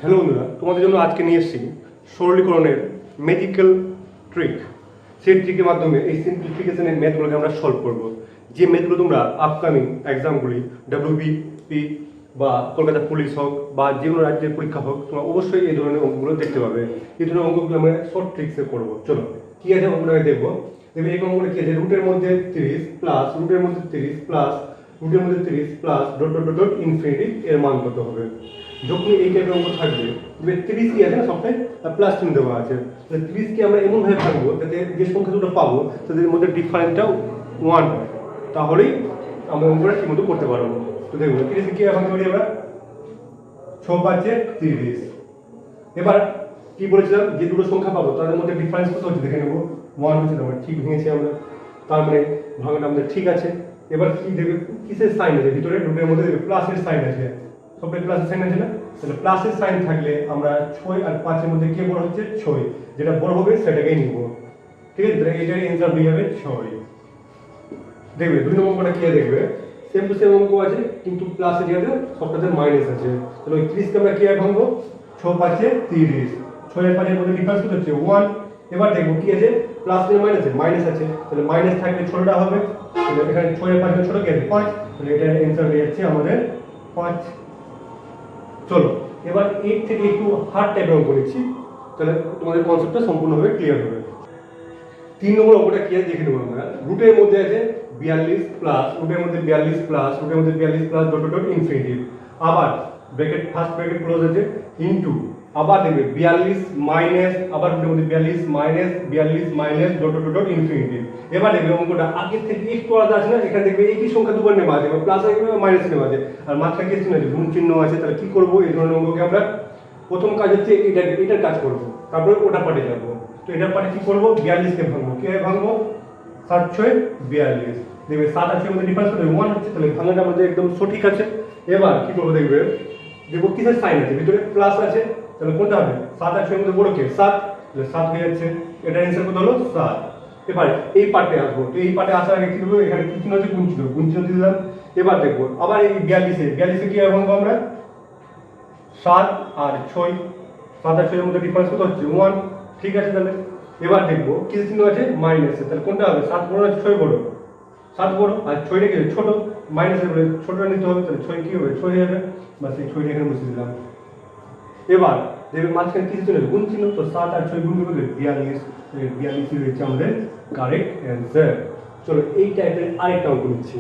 Hello বন্ধুরা, তোমাদের জন্য আজকে নিয়ে এসেছি সরলীকরণের ম্যাজিক্যাল ট্রিক। সেই ট্রিকের মাধ্যমে এই সিম্পলিফিকেশনের ম্যাথগুলোকে আমরা সলভ করব। যে ম্যাথগুলো তোমরা আপকামিং এক্সামগুলি WBP বা কলকাতা পুলিশ হোক বা যে কোনো রাজ্যের পরীক্ষা হোক, তোমরা অবশ্যই এই ধরনের অঙ্কগুলো দেখতে পাবে। এই ধরনের অঙ্কগুলো আমরা শর্ট ট্রিক্সে করবো। চলো কী আছে অঙ্কটাকে দেখবো। দেখবে এই অঙ্কগুলো কী আছে, রুটের মধ্যে 30 প্লাস রুটের মধ্যে 30 প্লাস রুটের মধ্যে 30 plus dot dot dot infinity এর মান কত হবে। যখন এই টাইপের অঙ্ক থাকবে, তবে 30 কি আছে না, সবটাই প্লাস চিহ্ন দেওয়া আছে। তাহলে 30 কে আমরা এমনভাবে ভাঙবো যাতে যে সংখ্যা দুটো পাবো তাদের মধ্যে ডিফারেন্সটা 1 হয়, তাহলেই আমরা অঙ্কটা ঠিকমতো করতে পারবো। তো দেখবো 30 কি ভাঙতে পারি আমরা, 6 5 30। এবার কি বলেছিলাম, যে দুটো সংখ্যা পাবো তাদের মধ্যে ডিফারেন্স কত হচ্ছে দেখে নেবো। 1 হচ্ছে, আমরা ঠিক ভেঙেছি আমরা, তার মানে ভাঙাটা আমাদের ঠিক আছে। এবার কি দেখবে, কিসের সাইন আছে ভিতরে, রুটের মধ্যে দেখবে প্লাসের সাইন আছে, সবটাই প্লাসের সাইন আছে না। তাহলে প্লাসের সাইন থাকলে আমরা 6 আর 5 এর মধ্যে কে বড় হচ্ছে, 6। যেটা বড় হবে সেটাকেই নিব, ঠিক আছে। তাহলে এটার অ্যানসার হয়ে যাবে 6। দেখবে দুই নম্বর অঙ্কটা কি দেখবে, সেম টু সেম অঙ্ক আছে কিন্তু প্লাসে কি আছে, সবটাতে মাইনাস আছে। তাহলে ওই 30 কে আমরা কি আর ভাঙবো, 6 5 30, 6 আর 5 এর মধ্যে ডিফারেন্স কত হচ্ছে 1। এবার দেখবো কি আছে, প্লাস এর মাইনাসে মাইনাস আছে, তাহলে মাইনাস থাকলে ছোটটা হবে। তাহলে এখানে 6 আর 5 এর ছোট কি আছে 5, তাহলে এটার অ্যানসার হয়ে যাচ্ছে আমাদের 5। চলো এবার এর থেকে একটু হার্ড টাইপের অঙ্ক নিচ্ছি, তাহলে তোমাদের কনসেপ্টটা সম্পূর্ণভাবে ক্লিয়ার হবে। 3 নম্বর অঙ্কটা কি আছে দেখে নেবো আমরা। রুটের মধ্যে আছে 42 প্লাস রুটের মধ্যে 42 প্লাস রুটের মধ্যে 42 প্লাস ডট ডট ইনফিনিটি। আবার ব্র্যাকেট ফার্স্ট ব্র্যাকেট ক্লোজ আছে ইনটু, আবার দেখবে 42 মাইনাস, আবার রুটের মধ্যে 42 minus 42 minus dot dot dot infinity. এবার দেখবে অঙ্কটা আগের থেকে একটু আলাদা আছে না, এখানে দেখবে একই সংখ্যা দুবার নেওয়া আছে, প্লাস আছে মাইনাস নেওয়া আছে, আর মাঝখানে কি চিহ্ন আছে, গুণ চিহ্ন আছে। তাহলে কি করবো, এই ধরনের অঙ্ককে আমরা প্রথম কাজ হচ্ছে এটার কাজ করবো, তারপরে ওটা পার্টে যাবো। তো এটার পার্টে কি করবো, 42 কে ভাঙবো, কে ভাঙবো 7 6 42। দেখবে 7 আর 6 এর মধ্যে ডিফারেন্স কত 1 হচ্ছে, তাহলে ভাঙাটা আমাদের একদম সঠিক আছে। এবার কি করবো, দেখবে দেখবো কিসের সাইন আছে, ভিতরে প্লাস আছে, তাহলে কোনটা হবে, 7 আর 6 এর মধ্যে বড় কে 7, তাহলে 7 হয়ে যাচ্ছে। এটার অ্যানসার কত হলো 7। এবার এই পার্টে আসবো, তো এই পার্টে আসার আগে কি করবো, এখানে কি চিহ্ন আছে, গুণ চিহ্ন দিয়ে দিলাম। এবার দেখবো আবার এই 42 কি ভাঙবো আমরা, 7 আর 6, 7 আর 6 এর মধ্যে ডিফারেন্স কত হচ্ছে 1, ঠিক আছে। তাহলে এবার দেখবো কিসের চিহ্ন আছে, মাইনাসে, তাহলে কোনটা হবে, 7 বড় না 6 বড়, 7 বড়, আর 6টা কি ছোট, মাইনাসের বলে ছোটটা নিতে হবে, তাহলে 6 কি হবে 6 হয়ে যাবে, বাস এই 6টা এখানে বসিয়ে দিলাম। এবার দেখবে মাঝখানে কিসের চিহ্ন আছে, গুণ চিহ্ন, তো 7 আর 6 গুণ করলে 42, 42 হচ্ছে আমাদের কারেক্ট অ্যান্সার। চলো এই টাইপের আরেকটা অঙ্ক নিচ্ছি।